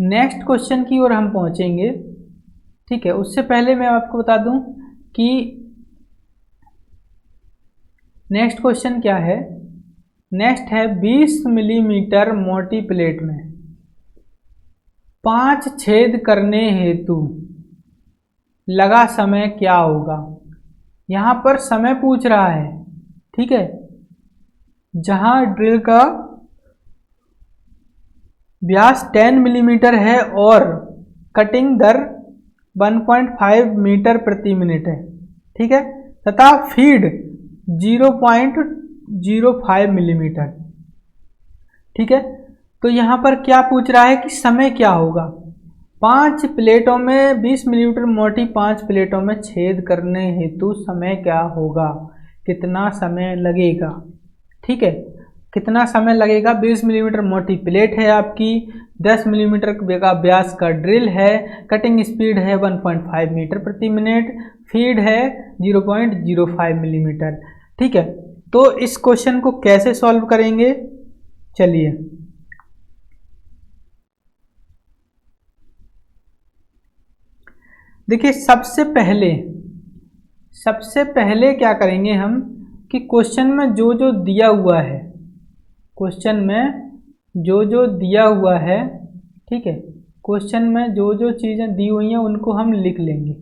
Next question की ओर हम पहुंचेंगे। ठीक है, उससे पहले मैं आपको बता दूं कि नेक्स्ट क्वेश्चन क्या है। नेक्स्ट है 20 मिलीमीटर मोटी प्लेट में 5 छेद करने हेतु लगा समय क्या होगा। यहां पर समय पूछ रहा है। ठीक है, जहां ड्रिल का व्यास 10 मिलीमीटर है और कटिंग दर 1.5 मीटर प्रति मिनट है। ठीक है, तथा फीड 0.05 मिलीमीटर। ठीक है, तो यहां पर क्या पूछ रहा है कि समय क्या होगा। 5 प्लेटों में 20 मिलीमीटर मोटी 5 प्लेटों में छेद करने हेतु समय क्या होगा, कितना समय लगेगा। ठीक है, कितना समय लगेगा। 20 मिलीमीटर मोटी प्लेट है आपकी, 10 मिलीमीटर का व्यास का ड्रिल है, कटिंग स्पीड है 1.5 मीटर प्रति मिनट, फीड है 0.05 मिलीमीटर। ठीक है, तो इस क्वेश्चन को कैसे सॉल्व करेंगे, चलिए। देखिए, सबसे पहले क्या करेंगे हम कि क्वेश्चन में जो जो दिया हुआ है, क्वेश्चन में जो जो दिया हुआ है, ठीक है, क्वेश्चन में जो जो चीजें दी हुई हैं उनको हम लिख लेंगे।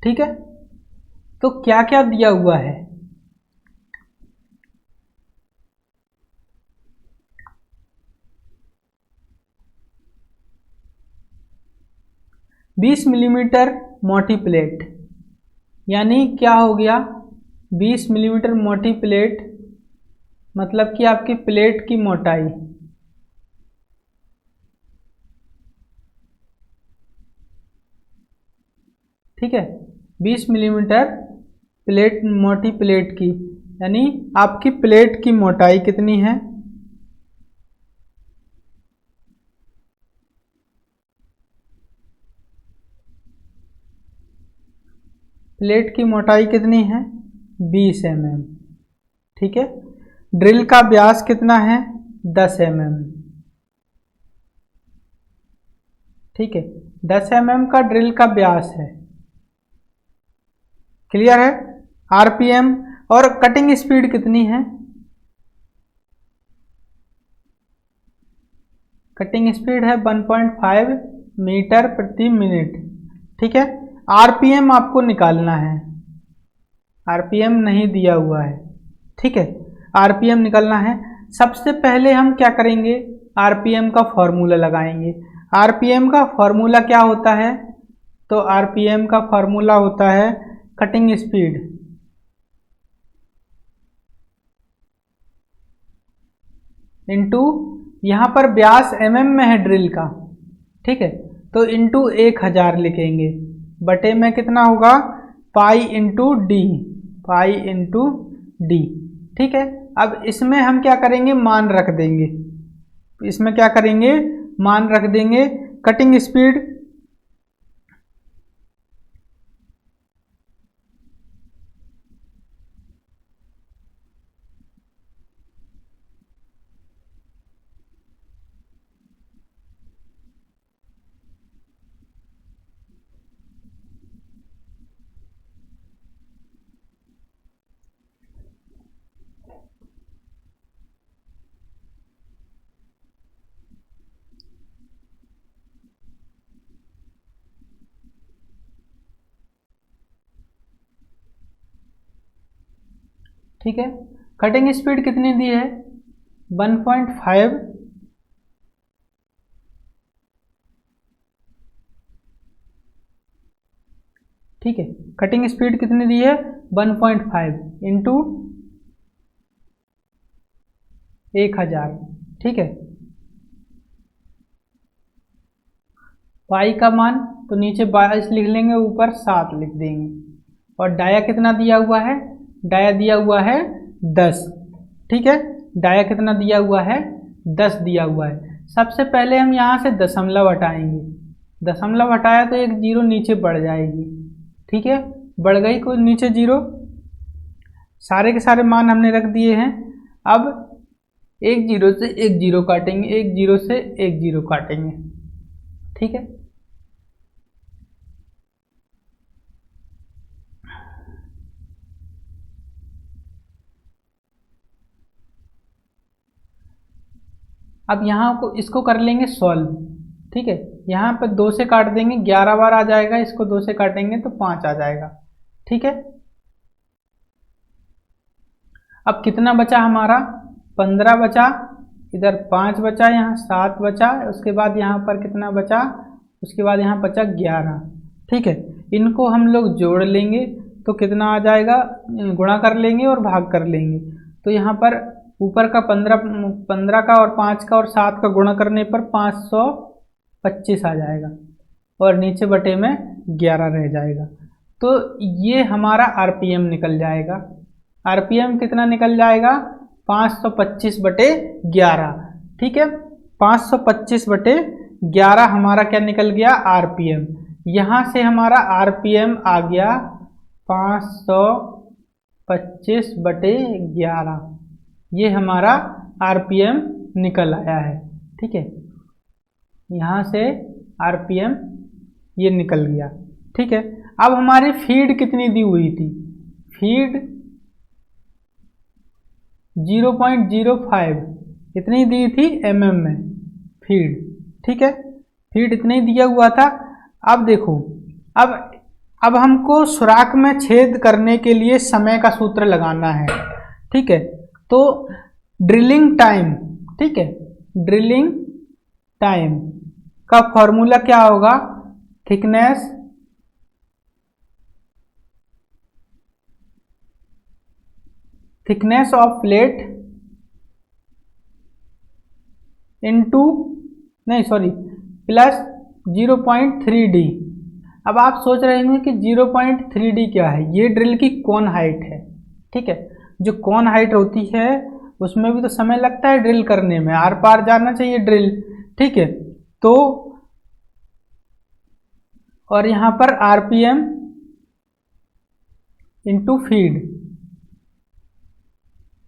ठीक है, तो क्या क्या दिया हुआ है। बीस मिलीमीटर मोटी प्लेट, यानी क्या हो गया। 20 मिलीमीटर मोटी प्लेट मतलब कि आपकी प्लेट की मोटाई। ठीक है, 20 मिलीमीटर प्लेट, मोटी प्लेट की, यानी आपकी प्लेट की मोटाई कितनी है। प्लेट की मोटाई कितनी है, 20 mm। ठीक है, ड्रिल का व्यास कितना है, 10 mm। ठीक है, 10 mm का ड्रिल का व्यास है। क्लियर है। आरपीएम और कटिंग स्पीड कितनी है, कटिंग स्पीड है 1.5 मीटर प्रति मिनट। ठीक है, आरपीएम आपको निकालना है, आरपीएम नहीं दिया हुआ है। ठीक है, आरपीएम निकालना है। सबसे पहले हम क्या करेंगे, आरपीएम का फॉर्मूला लगाएंगे। आरपीएम का फॉर्मूला क्या होता है, तो आरपीएम का फॉर्मूला होता है कटिंग स्पीड इंटू, यहां पर व्यास एमएम में है ड्रिल का। ठीक है, तो इंटू 1000 लिखेंगे, बटे में कितना होगा, pi into D, pi into D. ठीक है, अब इसमें हम क्या करेंगे, मान रख देंगे। इसमें क्या करेंगे, मान रख देंगे। कटिंग स्पीड ठीक है, कटिंग स्पीड कितनी दी है, 1.5। ठीक है, कटिंग स्पीड कितनी दी है, 1.5 इंटू 1000। ठीक है, पाई का मान तो नीचे 22 लिख लेंगे, ऊपर 7 लिख देंगे। और डाया कितना दिया हुआ है, डाया दिया हुआ है 10। ठीक है, डाया कितना दिया हुआ है, 10 दिया हुआ है। सबसे पहले हम यहाँ से दशमलव हटाएंगे, दशमलव हटाया तो एक जीरो नीचे बढ़ जाएगी। ठीक है, बढ़ गई कोई नीचे जीरो, सारे के सारे मान हमने रख दिए हैं। अब एक जीरो से एक जीरो काटेंगे, एक जीरो से एक जीरो काटेंगे, ठीक है। अब यहाँ को इसको कर लेंगे सॉल्व, ठीक है। यहाँ पर 2 से काट देंगे, 11 बार आ जाएगा, इसको 2 से काटेंगे तो 5 आ जाएगा, ठीक है। अब कितना बचा हमारा, 15 बचा, इधर 5 बचा, यहाँ 7 बचा, उसके बाद यहाँ पर कितना बचा, उसके बाद यहाँ बचा 11, ठीक है। इनको हम लोग जोड़ लेंगे तो कितना आ जाएगा, गुणा कर लेंगे और भाग कर लेंगे। तो यहाँ पर ऊपर का 15 का और 5 का और 7 का गुणा करने पर 525 आ जाएगा और नीचे बटे में 11 रह जाएगा। तो ये हमारा आरपीएम निकल जाएगा। आरपीएम कितना निकल जाएगा, 525 बटे 11, ठीक है। 525 बटे 11 हमारा क्या निकल गया, आरपीएम। यहाँ से हमारा आरपीएम आ गया 525 बटे 11, ये हमारा आरपीएम निकल आया है, ठीक है। यहाँ से आरपीएम ये निकल गया, ठीक है। अब हमारी फीड कितनी दी हुई थी, फीड 0.05 इतनी दी थी एमएम में फीड, ठीक है। फीड इतनी दिया हुआ था। अब देखो, अब हमको सुराख में छेद करने के लिए समय का सूत्र लगाना है, ठीक है। तो ड्रिलिंग टाइम, ठीक है, ड्रिलिंग टाइम का फॉर्मूला क्या होगा, thickness of plate into plus 0.3d। अब आप सोच रहे होंगे कि 0.3d क्या है, ये ड्रिल की कौन हाइट है, ठीक है। जो कौन हाइट होती है उसमें भी तो समय लगता है ड्रिल करने में, आर पार जाना चाहिए ड्रिल, ठीक है। तो और यहाँ पर आरपीएम इनटू फीड,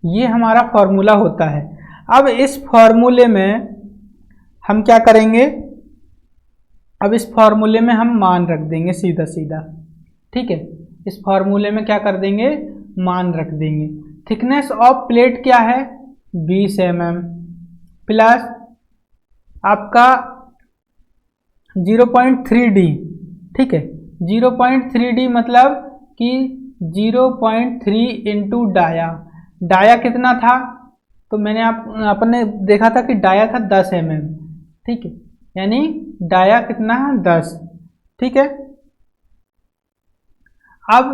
ये हमारा फॉर्मूला होता है। अब इस फॉर्मूले में हम क्या करेंगे, अब इस फॉर्मूले में हम मान रख देंगे सीधा सीधा, ठीक है। इस फॉर्मूले में क्या कर देंगे, मान रख देंगे। थिकनेस ऑफ प्लेट क्या है, 20 mm प्लस आपका 0.3d, ठीक है। 0.3d मतलब कि 0.3 इंटू डाया, डाया कितना था, तो मैंने आपने देखा था कि डाया था 10 mm, ठीक है। यानी डाया कितना है, 10, ठीक है। अब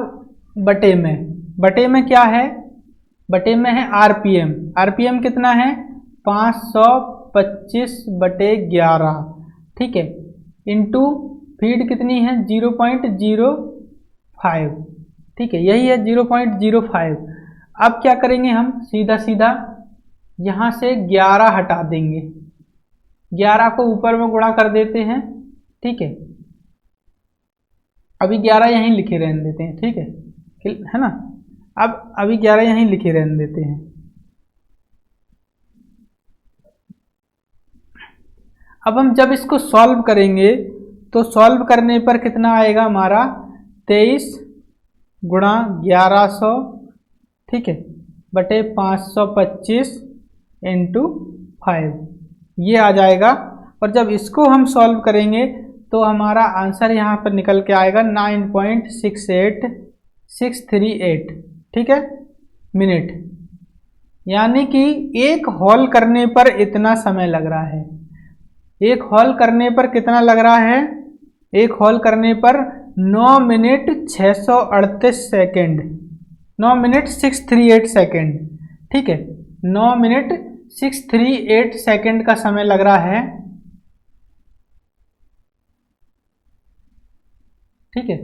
बटे में क्या है, बटे में है आरपीएम। आरपीएम कितना है, 525 बटे 11, ठीक है, इंटू फीड कितनी है 0.05, ठीक है, यही है 0.05। अब क्या करेंगे हम, सीधा सीधा यहाँ से 11 हटा देंगे, 11 को ऊपर में गुणा कर देते हैं, ठीक है। अभी 11 यहीं लिखे रहने देते हैं, ठीक है ना। अब अभी 11 यहीं लिखे रहने देते हैं। अब हम जब इसको सॉल्व करेंगे तो सॉल्व करने पर कितना आएगा हमारा, 23 गुणा 1100, ठीक है, बटे 525 इंटू 5, ये आ जाएगा। और जब इसको हम सॉल्व करेंगे तो हमारा आंसर यहाँ पर निकल के आएगा 9.68638, ठीक है, मिनट। यानी कि एक हॉल करने पर इतना समय लग रहा है। एक हॉल करने पर कितना लग रहा है, एक हॉल करने पर 9 मिनट 638 सेकेंड, 9 मिनट 638 सेकेंड, ठीक है, 9 मिनट 638 सेकेंड का समय लग रहा है, ठीक है,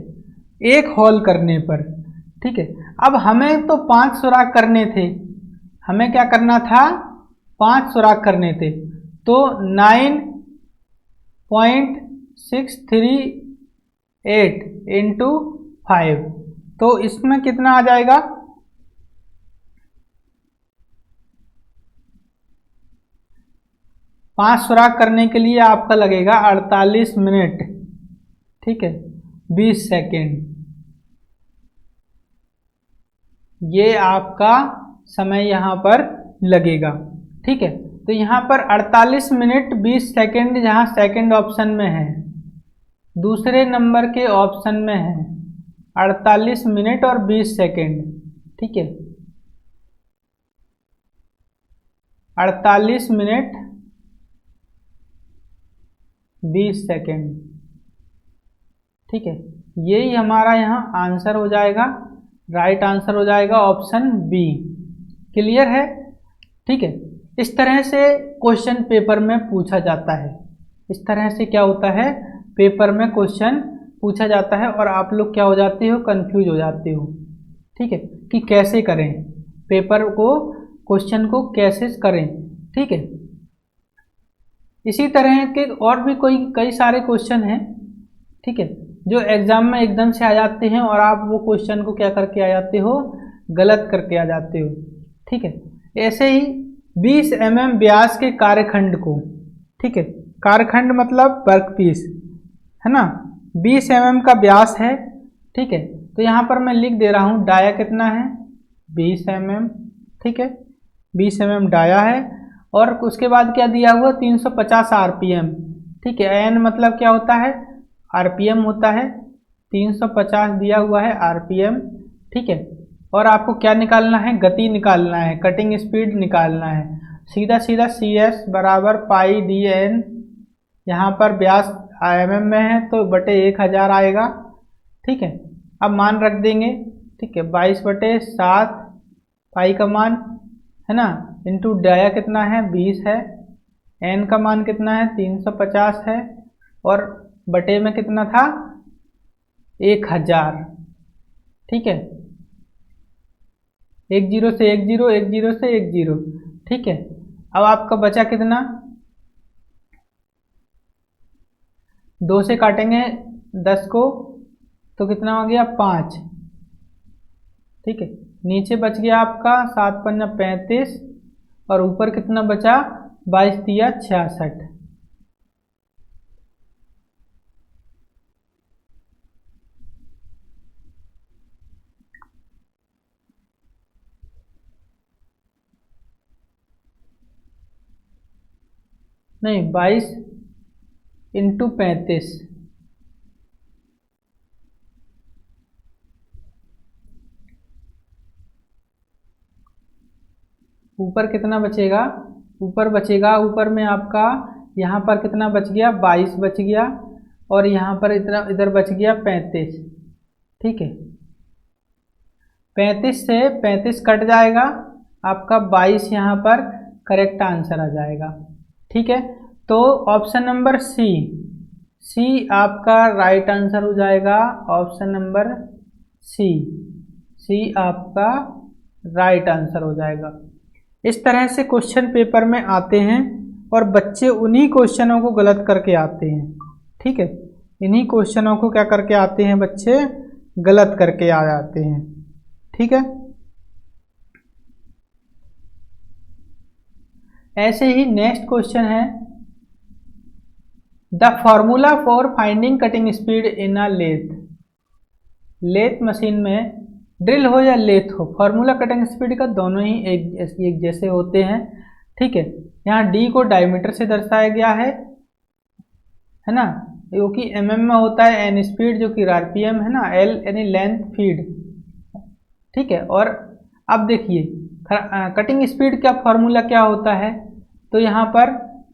एक हॉल करने पर, ठीक है। अब हमें तो 5 सुराख करने थे, हमें क्या करना था, 5 सुराख करने थे, तो 9.638 इंटू 5, तो इसमें कितना आ जाएगा, 5 सुराख करने के लिए आपका लगेगा 48 मिनट, ठीक है, 20 सेकेंड। ये आपका समय यहाँ पर लगेगा, ठीक है। तो यहाँ पर 48 मिनट 20 सेकेंड जहाँ सेकेंड ऑप्शन में है, दूसरे नंबर के ऑप्शन में है 48 मिनट और 20 सेकेंड, ठीक है। 48 मिनट 20 सेकेंड, ठीक है। यही हमारा यहाँ आंसर हो जाएगा, राइट आंसर हो जाएगा ऑप्शन बी। क्लियर है, ठीक है। इस तरह से क्वेश्चन पेपर में पूछा जाता है। इस तरह से क्या होता है, पेपर में क्वेश्चन पूछा जाता है और आप लोग क्या हो जाते हो, कंफ्यूज हो जाते हो, ठीक है, कि कैसे करें पेपर को, क्वेश्चन को कैसे करें, ठीक है। इसी तरह के और भी कई सारे क्वेश्चन हैं, ठीक है, जो एग्जाम में एकदम से आ जाते हैं और आप वो क्वेश्चन को क्या करके आ जाते हो, गलत करके आ जाते हो, ठीक है। ऐसे ही 20 mm व्यास के कार्यखंड को, ठीक है, कार्यखंड मतलब वर्कपीस है ना, 20 mm का व्यास है, ठीक है। तो यहाँ पर मैं लिख दे रहा हूँ डाया कितना है, 20 mm, ठीक है, 20 mm डाया है। और उसके बाद क्या दिया हुआ, 350 RPM, ठीक है। एन मतलब क्या होता है, RPM होता है, 350 दिया हुआ है RPM, ठीक है। और आपको क्या निकालना है, गति निकालना है, कटिंग स्पीड निकालना है। सीधा सीधा CS बराबर पाई DN, यहाँ पर व्यास mm में है तो बटे 1000 आएगा, ठीक है। अब मान रख देंगे, ठीक है, 22/7 पाई का मान है ना, इंटू डाया कितना है, 20 है, एन का मान कितना है, 350 है, और बटे में कितना था, 1000, ठीक है। 1 0 से 1 0, 1 0 से 1 0, ठीक है। अब आपका बचा कितना, 2 से काटेंगे 10 को तो कितना हो गया, 5, ठीक है। नीचे बच गया आपका 7 पंजा 35 और ऊपर कितना बचा, 22 तिया 66। नहीं, 22 इंटू 35, ऊपर कितना बचेगा, ऊपर बचेगा, ऊपर में आपका यहाँ पर कितना बच गया, 22 बच गया, और यहाँ पर इतना इधर बच गया 35, ठीक है। 35 से 35 कट जाएगा, आपका 22 यहाँ पर करेक्ट आंसर आ जाएगा, ठीक है। तो ऑप्शन नंबर सी आपका राइट आंसर हो जाएगा, ऑप्शन नंबर सी आपका राइट आंसर हो जाएगा। इस तरह से क्वेश्चन पेपर में आते हैं और बच्चे उन्हीं क्वेश्चनों को गलत करके आते हैं, ठीक है। इन्हीं क्वेश्चनों को क्या करके आते हैं, बच्चे गलत करके आ जाते हैं, ठीक है। ऐसे ही नेक्स्ट क्वेश्चन है, the formula for finding cutting speed in a lathe machine में, ड्रिल हो या लेथ हो, फॉर्मूला कटिंग स्पीड का दोनों ही एक जैसे होते हैं, ठीक है। यहाँ डी को डायमीटर से दर्शाया गया है ना, जो कि mm में होता है, एन स्पीड जो कि RPM है ना, एल यानी लेंथ फीड, ठीक है। और अब देखिए कटिंग स्पीड का फॉर्मूला क्या होता है, तो यहाँ पर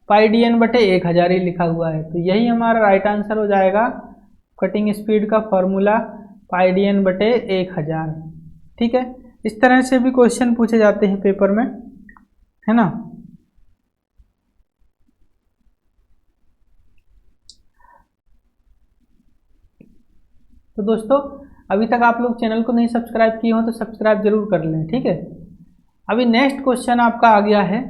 पाई DN बटे 1000 ही लिखा हुआ है, तो यही हमारा राइट आंसर हो जाएगा। कटिंग स्पीड का फॉर्मूला पाई DN बटे 1000, ठीक है। इस तरह से भी क्वेश्चन पूछे जाते हैं पेपर में, है ना। तो दोस्तों अभी तक आप लोग चैनल को नहीं सब्सक्राइब किए हो तो सब्सक्राइब जरूर कर लें, ठीक है। अभी नेक्स्ट क्वेश्चन आपका आ गया है,